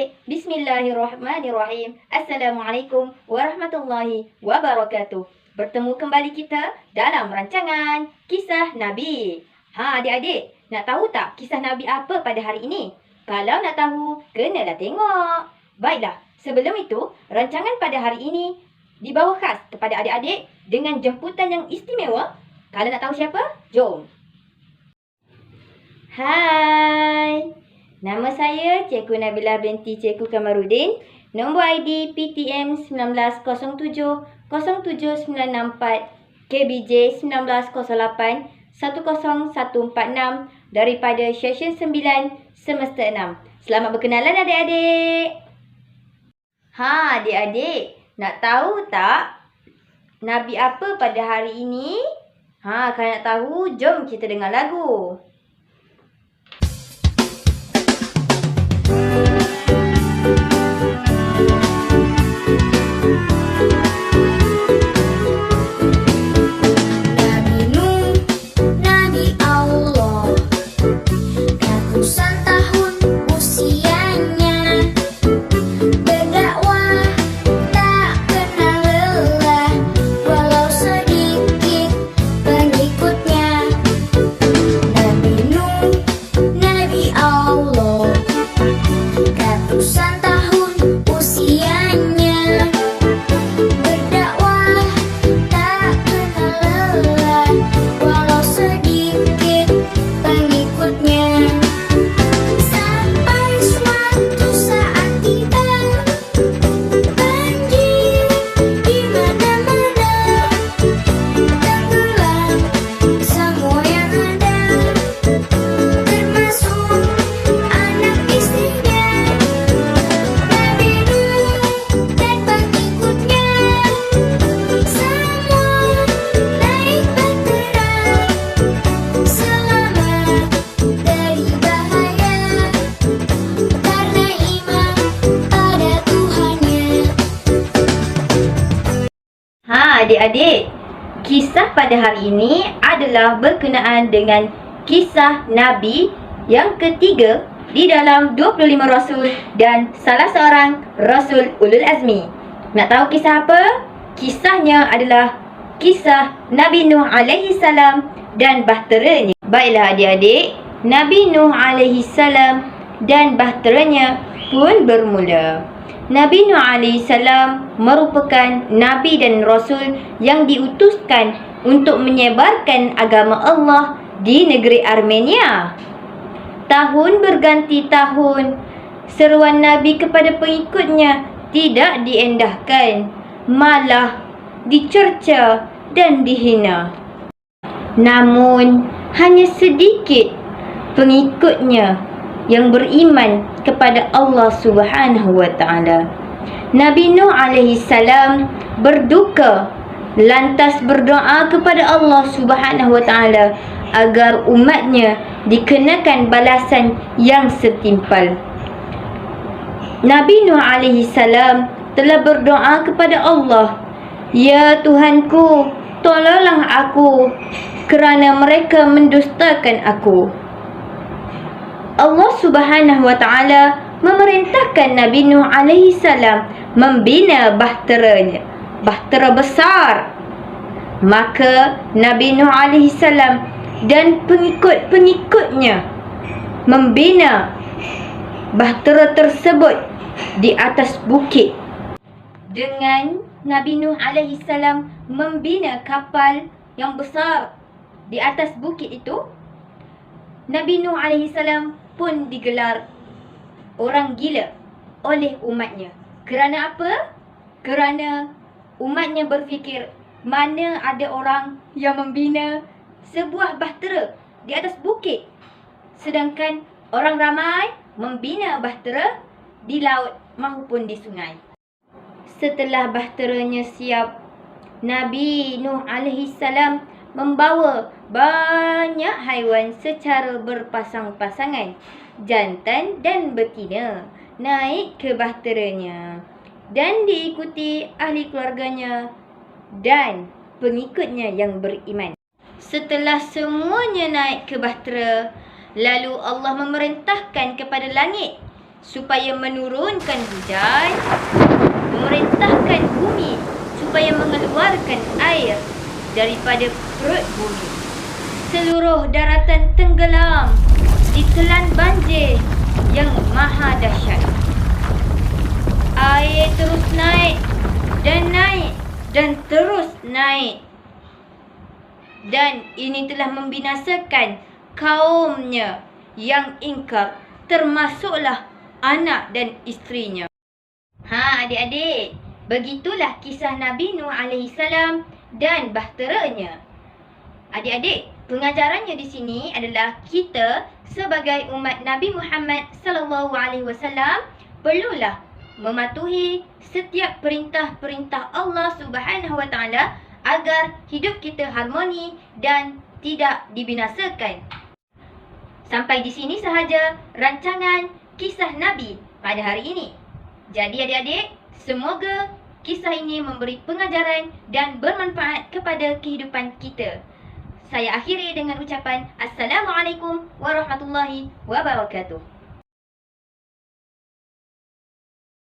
adik-adik, bismillahirrahmanirrahim. Assalamualaikum warahmatullahi wabarakatuh. Bertemu kembali kita dalam rancangan Kisah Nabi. Adik-adik, nak tahu tak kisah Nabi apa pada hari ini? Kalau nak tahu, kenalah tengok. Baiklah, sebelum itu, rancangan pada hari ini dibawa khas kepada adik-adik dengan jemputan yang istimewa. Kalau nak tahu siapa, jom. Hai, nama saya Cikgu Nabilah binti Cikgu Kamarudin. Nombor ID PTM 1907-07964 KBJ 1908 10146 daripada session 9 semester 6. Selamat berkenalan adik-adik. Adik-adik, nak tahu tak Nabi apa pada hari ini? Kalau nak tahu, jom kita dengar lagu. Adik-adik, kisah pada hari ini adalah berkenaan dengan kisah Nabi yang ketiga di dalam 25 Rasul dan salah seorang Rasul Ulul Azmi. Nak tahu kisah apa? Kisahnya adalah kisah Nabi Nuh alaihi salam dan bahteranya. Baiklah adik-adik, Nabi Nuh alaihi salam dan bahteranya pun bermula. Nabi Nuh alaihi salam merupakan Nabi dan Rasul yang diutuskan untuk menyebarkan agama Allah di negeri Armenia. Tahun berganti tahun, seruan Nabi kepada pengikutnya tidak diendahkan, malah dicerca dan dihina. Namun, hanya sedikit pengikutnya yang beriman kepada Allah Subhanahu wa taala. Nabi Nuh alaihi salam berduka lantas berdoa kepada Allah Subhanahu wa taala agar umatnya dikenakan balasan yang setimpal. Nabi Nuh alaihi salam telah berdoa kepada Allah, "Ya Tuhanku, tolonglah aku kerana mereka mendustakan aku." Allah Subhanahu wa taala memerintahkan Nabi Nuh alaihi salam membina bahtera besar. Maka Nabi Nuh alaihi salam dan pengikut-pengikutnya membina bahtera tersebut di atas bukit. Dengan Nabi Nuh alaihi salam membina kapal yang besar di atas bukit itu, Nabi Nuh alaihi salam pun digelar orang gila oleh umatnya. Kerana apa? Kerana umatnya berfikir, mana ada orang yang membina sebuah bahtera di atas bukit, sedangkan orang ramai membina bahtera di laut maupun di sungai. Setelah bahteranya siap, Nabi Nuh alaihi salam membawa banyak haiwan secara berpasang-pasangan, jantan dan betina, naik ke bahteranya dan diikuti ahli keluarganya dan pengikutnya yang beriman. Setelah semuanya naik ke bahtera, lalu Allah memerintahkan kepada langit supaya menurunkan hujan, memerintahkan bumi supaya mengeluarkan air daripada perut bumi. Seluruh daratan tenggelam ditelan banjir yang maha dahsyat. Air terus naik dan terus naik. Dan ini telah membinasakan kaumnya yang ingkar, termasuklah anak dan isterinya. Adik-adik, begitulah kisah Nabi Nuh alaihi salam dan bahteranya. Adik-adik, pengajarannya di sini adalah kita sebagai umat Nabi Muhammad sallallahu alaihi wasallam perlulah mematuhi setiap perintah-perintah Allah Subhanahu wa taala agar hidup kita harmoni dan tidak dibinasakan. Sampai di sini sahaja rancangan kisah Nabi pada hari ini. Jadi adik-adik, semoga kisah ini memberi pengajaran dan bermanfaat kepada kehidupan kita. Saya akhiri dengan ucapan Assalamualaikum warahmatullahi wabarakatuh.